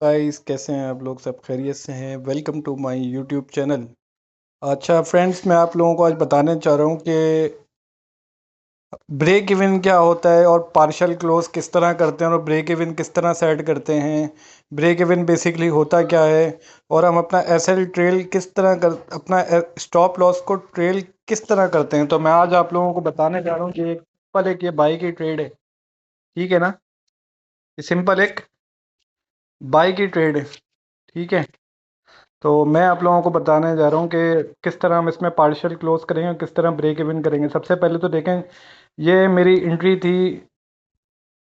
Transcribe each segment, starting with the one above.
Guys, कैसे हैं आप लोग? सब खैरियत से हैं? Welcome to my YouTube channel. अच्छा फ्रेंड्स, मैं आप लोगों को आज बताने चाह रहा हूँ कि ब्रेक इवन क्या होता है और पार्शियल क्लोज किस तरह करते हैं और ब्रेक इवन किस तरह सेट करते हैं। ब्रेक इवन बेसिकली होता क्या है और हम अपना एसएल ट्रेल किस तरह कर अपना स्टॉप लॉस को ट्रेल किस तरह करते हैं। तो मैं आज आप लोगों को बताने जा रहा हूँ कि एक सिंपल एक ये बाई की ट्रेड है। ठीक है ना? ये सिंपल एक बाई की ट्रेड है। ठीक है। तो मैं आप लोगों को बताने जा रहा हूँ कि किस तरह हम इसमें पार्शियल क्लोज करेंगे और किस तरह ब्रेक इवन करेंगे। सबसे पहले तो देखें, ये मेरी एंट्री थी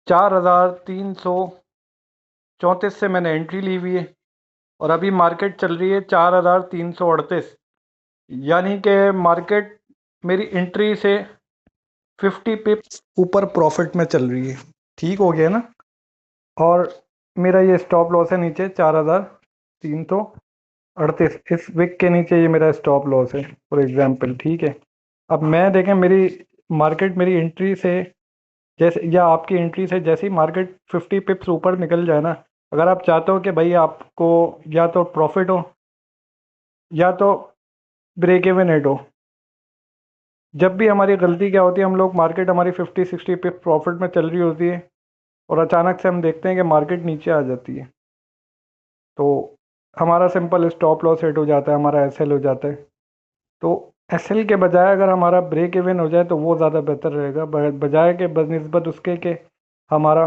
4,334 से मैंने एंट्री ली हुई है और अभी मार्केट चल रही है 4,338। यानी कि मार्केट मेरी एंट्री से 50 पिप्स ऊपर प्रॉफिट में चल रही है। ठीक हो गया ना? और मेरा ये स्टॉप लॉस है नीचे 4,338। इस विक के नीचे ये मेरा स्टॉप लॉस है फॉर एग्जांपल। ठीक है। अब मैं देखें, मेरी मार्केट मेरी एंट्री से जैसे या आपकी एंट्री से जैसे ही मार्केट 50 पिप्स ऊपर निकल जाए ना, अगर आप चाहते हो कि भाई आपको या तो प्रॉफिट हो या तो ब्रेक इवन हिट हो, जब भी हमारी गलती क्या होती है, हम लोग मार्केट हमारी 50-60 पिप्स प्रॉफिट में चल रही होती है और अचानक से हम देखते हैं कि मार्केट नीचे आ जाती है, तो हमारा सिंपल स्टॉप लॉस हिट हो जाता है, हमारा एसएल हो जाता है। तो एसएल के बजाय अगर हमारा ब्रेक इवन हो जाए तो वो ज़्यादा बेहतर रहेगा, बजाय के बनिस्बत उसके कि हमारा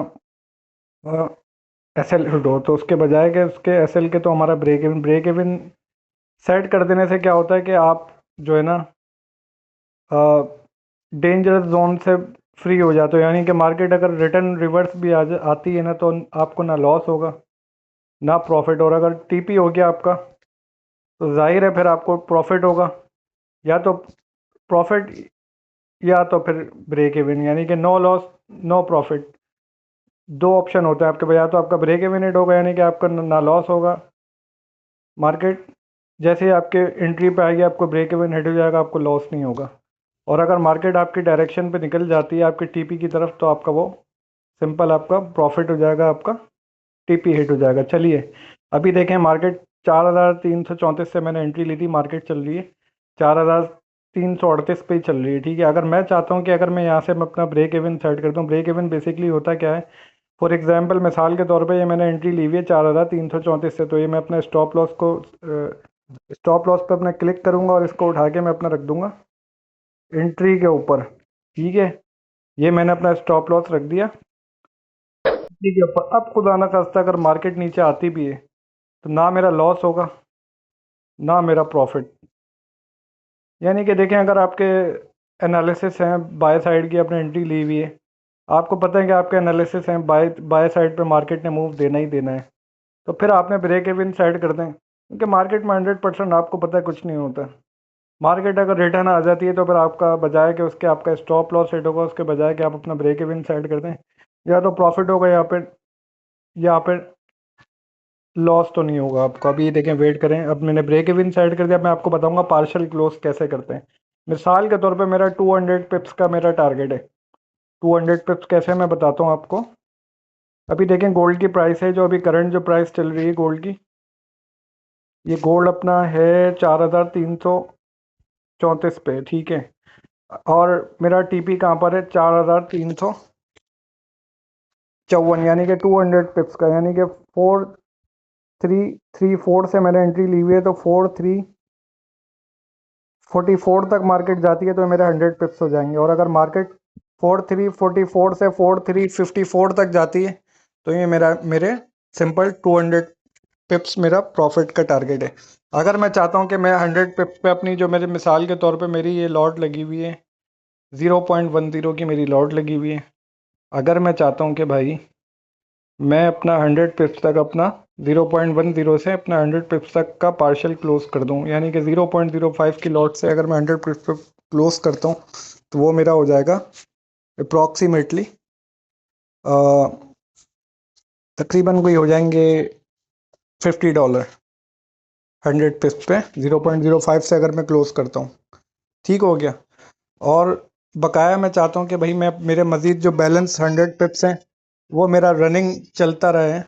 एसएल हिट हो। तो उसके बजाय के उसके एसएल के तो हमारा ब्रेक इवन सेट कर देने से क्या होता है कि आप जो है ना डेंजरस जोन से फ्री हो जाते हो। यानी कि मार्केट अगर रिटर्न रिवर्स भी आती है ना, तो आपको ना लॉस होगा ना प्रॉफिट। और अगर टीपी हो गया आपका तो जाहिर है फिर आपको प्रॉफिट होगा, या तो प्रॉफिट या तो फिर ब्रेक इवन, यानी कि नो लॉस नो प्रॉफिट। दो ऑप्शन होते हैं आपके पास, या तो आपका ब्रेक इवन हिट होगा यानी कि आपका ना लॉस होगा, मार्केट जैसे ही आपके एंट्री पे आएगी आपको ब्रेक इवन हिट हो जाएगा, आपको लॉस नहीं होगा। और अगर मार्केट आपकी डायरेक्शन पे निकल जाती है आपके टीपी की तरफ, तो आपका वो सिंपल आपका प्रॉफिट हो जाएगा, आपका टीपी हिट हो जाएगा। चलिए अभी देखें, मार्केट 4,334 से मैंने एंट्री ली थी, मार्केट चल रही है 4,338 पे ही चल रही है। ठीक है। अगर मैं चाहता हूँ कि अगर मैं यहाँ से मैं अपना ब्रेक इवन सेट करता हूँ, ब्रेक इवन बेसिकली होता क्या है, फॉर एग्जांपल मिसाल के तौर पे ये मैंने एंट्री ली हुई है 4,334 से, तो ये मैं अपना स्टॉप लॉस पे अपना क्लिक करूँगा और इसको उठा के मैं अपना रख दूँगा एंट्री के ऊपर। ठीक है। ये मैंने अपना स्टॉप लॉस रख दिया एंट्री के ऊपर। अब खुदा ना खास्ता अगर मार्केट नीचे आती भी है तो ना मेरा लॉस होगा ना मेरा प्रॉफिट। यानी कि देखें, अगर आपके एनालिसिस हैं बाय साइड की, आपने एंट्री ली हुई है, आपको पता है कि आपके एनालिसिस हैं बाय बाय साइड पे मार्केट ने मूव देना ही देना है, तो फिर आपने ब्रेक इवन सेट कर दें, क्योंकि मार्केट में 100% आपको पता है कुछ नहीं होता। मार्केट अगर रिटर्न आ जाती है तो फिर आपका बजाय कि उसके आपका स्टॉप लॉस सेट होगा, उसके बजाय कि आप अपना ब्रेक इवन सेट कर दें, या तो प्रॉफिट होगा या फिर लॉस तो नहीं होगा आपको। अभी ये देखें, वेट करें, अब मैंने ब्रेक इवन सेट कर दिया। मैं आपको बताऊंगा पार्शियल क्लोज कैसे करते हैं। मिसाल के तौर पे मेरा 200 पिप्स का मेरा टारगेट है। 200 पिप्स कैसे, मैं बताता हूँ आपको। अभी देखें, गोल्ड की प्राइस है, जो अभी करंट जो प्राइस चल रही है गोल्ड की, ये गोल्ड अपना है 4,334 पे। ठीक है। और मेरा टीपी कहाँ पर है? 4,354, यानी कि 200 पिप्स का, यानी कि 4,334 से मैंने एंट्री ली हुई है, तो 4,344 तक मार्केट जाती है तो मेरे 100 पिप्स हो जाएंगे। और अगर मार्केट 4,344 से 4,354 तक जाती है तो ये मेरे सिंपल 200 पिप्स मेरा प्रॉफिट का टारगेट है। अगर मैं चाहता हूँ कि मैं 100 पिप्स पे अपनी, जो मेरे मिसाल के तौर पे मेरी ये लॉट लगी हुई है 0.10 की, मेरी लॉट लगी हुई है, अगर मैं चाहता हूँ कि भाई मैं अपना 100 पिप्स तक अपना 0.10 से अपना 100 पिप्स तक का पार्शियल क्लोज कर दूँ, यानी कि 0.05 की लॉट से अगर मैं 100 पिप्स पे क्लोज करता हूँ, तो वो मेरा हो जाएगा अप्रॉक्सीमेटली तकरीबन कोई हो जाएंगे $50 100 पिप्स पे। 0.05 से अगर मैं क्लोज करता हूँ, ठीक हो गया। और बकाया मैं चाहता हूँ कि भाई मैं मेरे मज़ीद जो बैलेंस 100 पिप्स हैं वो मेरा रनिंग चलता रहे,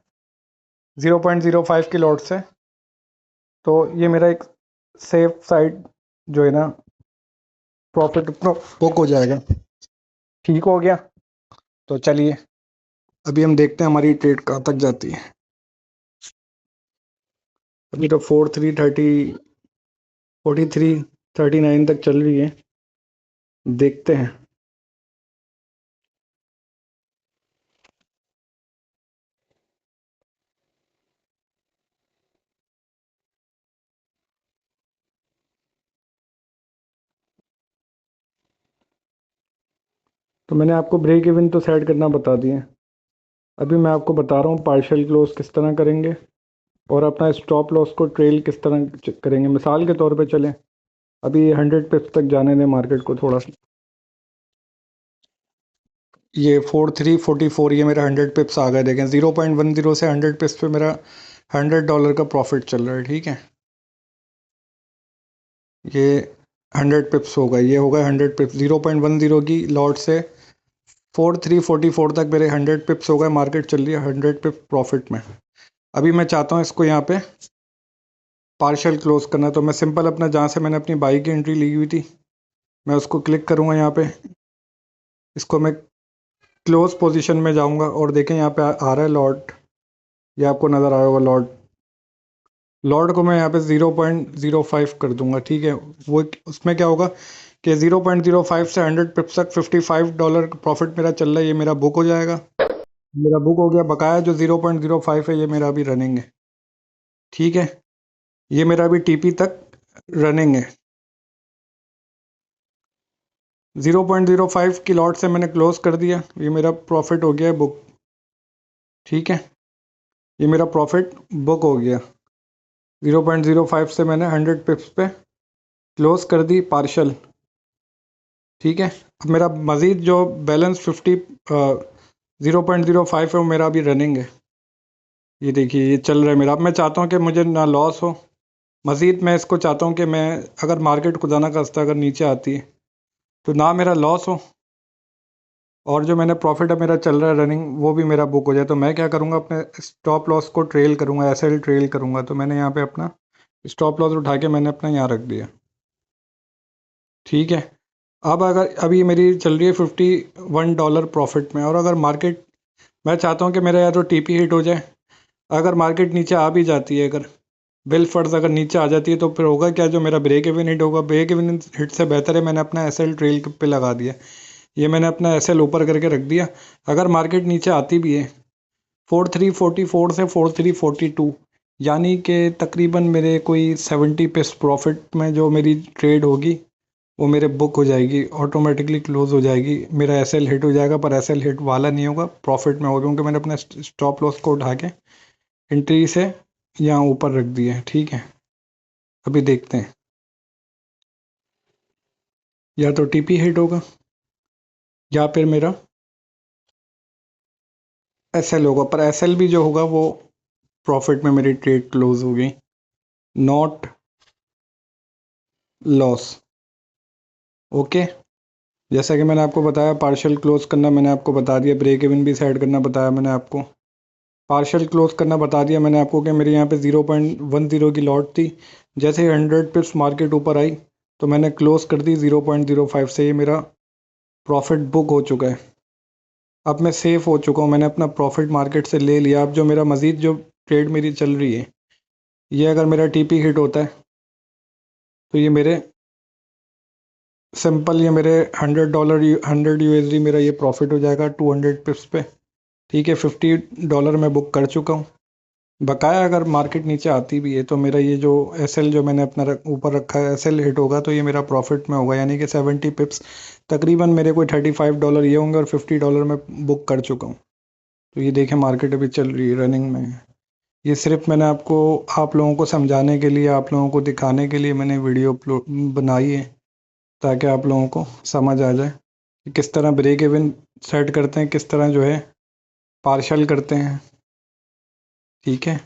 0.05 की लॉट से, तो ये मेरा एक सेफ साइड जो है ना प्रॉफिट अपना बुक हो जाएगा। ठीक हो गया। तो चलिए अभी हम देखते हैं हमारी ट्रेड कहाँ तक जाती है। अभी तो 43 तक चल रही है, देखते हैं। तो मैंने आपको ब्रेक इवन तो सेट करना बता दिए। अभी मैं आपको बता रहा हूँ पार्शियल क्लोज किस तरह करेंगे और अपना स्टॉप लॉस को ट्रेल किस तरह करेंगे। मिसाल के तौर पे चलें, अभी 100 पिप्स तक जाने दें मार्केट को थोड़ा सा। ये 4344 ये मेरा 100 पिप्स आ गए, देखें 0.10 से 100 पिप्स पे मेरा $100 का प्रॉफिट चल रहा है। ठीक है, ये 100 पिप्स होगा, ये होगा 100 पिप्स। 0.10 की लॉट से 4344 तक मेरे 100 पिप्स हो गए, मार्केट चल रही है 100 पिप्स प्रॉफिट में। अभी मैं चाहता हूँ इसको यहाँ पे पार्शियल क्लोज करना, तो मैं सिंपल अपना जहाँ से मैंने अपनी बाई की एंट्री ली हुई थी मैं उसको क्लिक करूँगा यहाँ पे। इसको मैं क्लोज पोजीशन में जाऊँगा और देखें यहाँ पे आ रहा है लॉट, ये आपको नज़र आया होगा लॉट। लॉट को मैं यहाँ पे 0.05 कर दूंगा। ठीक है, वो उसमें क्या होगा कि 0.05 से 100 पिप्स तक $55 का प्रॉफिट मेरा चल रहा है, ये मेरा बुक हो जाएगा। मेरा बुक हो गया। बकाया जो 0.05 है ये मेरा अभी रनिंग है। ठीक है, ये मेरा अभी टीपी तक रनिंग है। 0.05 की लॉट से मैंने क्लोज कर दिया, ये मेरा प्रॉफिट हो गया है बुक। ठीक है, ये मेरा प्रॉफिट बुक हो गया। 0.05 से मैंने 100 पिप्स पे क्लोज कर दी पार्शल। ठीक है, अब मेरा मज़ीद जो बैलेंस 0.05 है वो मेरा अभी रनिंग है। ये देखिए ये चल रहा है मेरा। अब मैं चाहता हूँ कि मुझे ना लॉस हो, मज़ीद मैं इसको चाहता हूँ कि मैं अगर मार्केट खुदा ना खास्ता अगर नीचे आती है तो ना मेरा लॉस हो और जो मैंने प्रॉफिट अब मेरा चल रहा है रनिंग वो भी मेरा बुक हो जाए। तो मैं क्या करूँगा, अपने स्टॉप लॉस को ट्रेल करूँगा, एसएल ट्रेल करूँगा। तो मैंने यहाँ पे अपना स्टॉप लॉस उठा के मैंने अपना यहाँ रख दिया। ठीक है, अब अगर अभी मेरी चल रही है $51 प्रॉफिट में, और अगर मार्केट मैं चाहता हूँ कि मेरा या तो टीपी हिट हो जाए, अगर मार्केट नीचे आ भी जाती है, अगर बिल फर्ज अगर नीचे आ जाती है तो फिर होगा क्या, जो मेरा ब्रेक इवन हिट होगा, ब्रेक इवन हिट से बेहतर है मैंने अपना एसएल ट्रेल पे लगा दिया। ये मैंने अपना एसएल ऊपर करके रख दिया। अगर मार्केट नीचे आती भी है 4344 से 4342, यानी कि तकरीबन मेरे कोई 70 पिस प्रॉफिट में जो मेरी ट्रेड होगी वो मेरे बुक हो जाएगी, ऑटोमेटिकली क्लोज हो जाएगी। मेरा एसएल हिट हो जाएगा, पर एसएल हिट वाला नहीं होगा, प्रॉफिट में होगा, क्योंकि मैंने अपना स्टॉप लॉस को उठा के एंट्री से यहाँ ऊपर रख दिया है। ठीक है, अभी देखते हैं, या तो टीपी हिट होगा या फिर मेरा एसएल होगा, पर एसएल भी जो होगा वो प्रॉफिट में मेरी ट्रेड क्लोज होगी, नॉट लॉस। ओके, जैसा कि मैंने आपको बताया पार्शियल क्लोज करना मैंने आपको बता दिया, ब्रेक इवन भी सेट करना बताया मैंने आपको, पार्शियल क्लोज करना बता दिया मैंने आपको कि मेरे यहाँ पे 0.10 की लॉट थी। जैसे ही 100 पिप्स मार्केट ऊपर आई तो मैंने क्लोज कर दी 0.05 से। ये मेरा प्रॉफिट बुक हो चुका है। अब मैं सेफ़ हो चुका हूँ, मैंने अपना प्रॉफिट मार्केट से ले लिया। अब जो मेरा मज़ीद जो ट्रेड मेरी चल रही है, ये अगर मेरा टीपी हिट होता है तो ये मेरे सिंपल ये मेरे $100 100 USD मेरा ये प्रॉफिट हो जाएगा 200 पिप्स पे। ठीक है, $50 मैं बुक कर चुका हूँ। बकाया अगर मार्केट नीचे आती भी है तो मेरा ये जो एसएल जो मैंने अपना ऊपर रखा है, एसएल हिट होगा तो ये मेरा प्रॉफिट में होगा, यानी कि 70 पिप्स तकरीबन मेरे कोई $35 ये होंगे और $50 मैं बुक कर चुका हूँ। तो ये देखें मार्केट अभी चल रही है, रनिंग में है। ये सिर्फ मैंने आपको आप लोगों को समझाने के लिए, आप लोगों को दिखाने के लिए मैंने वीडियो बनाई है, ताकि आप लोगों को समझ आ जाए कि किस तरह ब्रेक इवन सेट करते हैं, किस तरह जो है पार्शल करते हैं। ठीक है,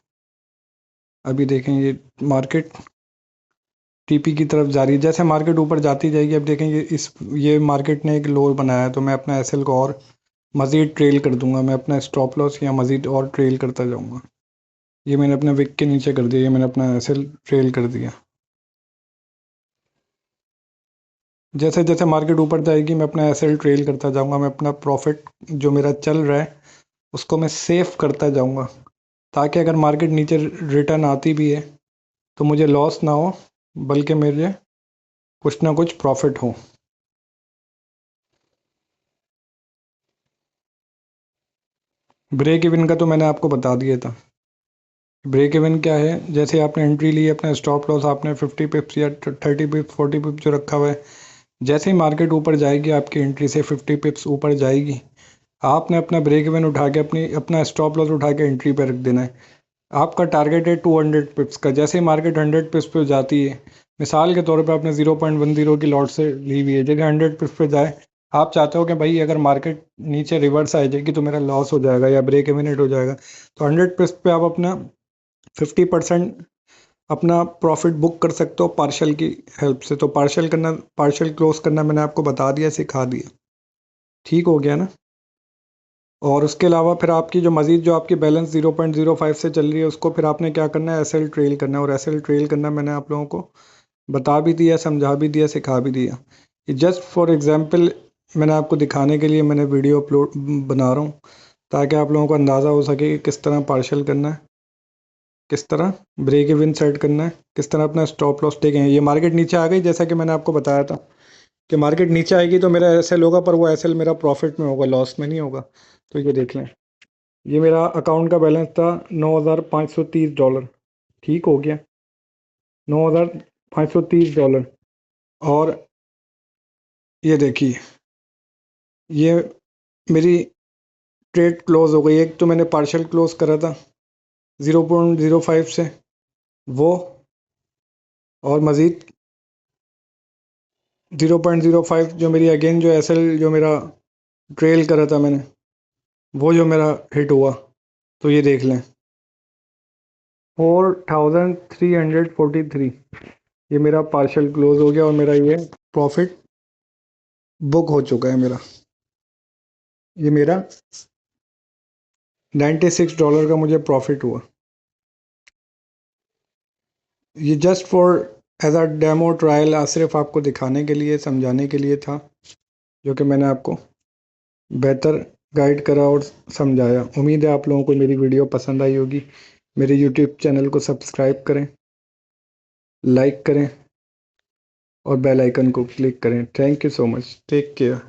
अभी देखें ये मार्केट टीपी की तरफ जा रही है। जैसे मार्केट ऊपर जाती जाएगी, अब देखेंगे ये मार्केट ने एक लोअर बनाया है, तो मैं अपना एसएल को और मज़ीद ट्रेल कर दूंगा, मैं अपना स्टॉप लॉस या मज़ीद और ट्रेल करता जाऊंगा। ये मैंने अपने विक के नीचे कर दिया, ये मैंने अपना एसएल ट्रेल कर दिया। जैसे जैसे मार्केट ऊपर जाएगी मैं अपना एसएल ट्रेल करता जाऊंगा, मैं अपना प्रॉफिट जो मेरा चल रहा है उसको मैं सेव करता जाऊंगा, ताकि अगर मार्केट नीचे रिटर्न आती भी है तो मुझे लॉस ना हो, बल्कि मेरे कुछ ना कुछ प्रॉफिट हो। ब्रेक इवन का तो मैंने आपको बता दिया था। ब्रेक इवन क्या है, जैसे आपने एंट्री ली, अपना स्टॉप लॉस आपने 50 पिप्स या 30 पिप्स 40 पिप्स जो रखा हुआ है, जैसे ही मार्केट ऊपर जाएगी आपकी एंट्री से 50 पिप्स ऊपर जाएगी, आपने अपना ब्रेक इवन उठा के अपना स्टॉप लॉस उठा के एंट्री पे रख देना है। आपका टारगेट है 200 पिप्स का। जैसे ही मार्केट 100 पिप्स पे जाती है, मिसाल के तौर पे आपने 0.10 की लॉट से ली हुई है, जैसे 100 पिप्स पे जाए, आप चाहते हो कि भाई अगर मार्केट नीचे रिवर्स आ जाएगी तो मेरा लॉस हो जाएगा या ब्रेक इवन हिट हो जाएगा, तो 100 पिप्स पे आप अपना 50% अपना प्रॉफिट बुक कर सकते हो पार्शल की हेल्प से। तो पार्शल क्लोज करना मैंने आपको बता दिया, सिखा दिया। ठीक हो गया ना। और उसके अलावा फिर आपकी जो मज़ीद जो आपकी बैलेंस 0.05 से चल रही है उसको फिर आपने क्या करना है, एसएल ट्रेल करना है। और एसएल ट्रेल करना मैंने आप लोगों को बता भी दिया, समझा भी दिया, सिखा भी दिया। ये जस्ट फॉर एग्जांपल मैंने आपको दिखाने के लिए मैंने वीडियो अपलोड बना रहा हूँ, ताकि आप लोगों को अंदाज़ा हो सके कि किस तरह पार्शल करना है, किस तरह ब्रेक इवन सेट करना है, किस तरह अपना स्टॉप लॉस टेक है। ये मार्केट नीचे आ गई, जैसा कि मैंने आपको बताया था कि मार्केट नीचे आएगी तो मेरा एसएल होगा, पर वो एसएल मेरा प्रॉफिट में होगा, लॉस में नहीं होगा। तो ये देख लें, ये मेरा अकाउंट का बैलेंस था $9,530। ठीक हो गया, $9,530। और ये देखिए, ये मेरी ट्रेड क्लोज हो गई। एक तो मैंने पार्शल क्लोज करा था 0.05 से, वो, और मज़ीद 0.05 जो मेरी अगेन जो एसएल जो मेरा ट्रेल करा था मैंने, वो जो मेरा हिट हुआ। तो ये देख लें, 4,343 ये मेरा पार्शल क्लोज हो गया, और मेरा ये प्रॉफिट बुक हो चुका है मेरा। ये मेरा $96 का मुझे प्रॉफिट हुआ। ये just for as a demo trial, सिर्फ आपको दिखाने के लिए, समझाने के लिए था, जो कि मैंने आपको बेहतर गाइड करा और समझाया। उम्मीद है आप लोगों को मेरी वीडियो पसंद आई होगी। मेरे यूट्यूब चैनल को सब्सक्राइब करें, लाइक करें और बेल आइकन को क्लिक करें। Thank you so much, take care.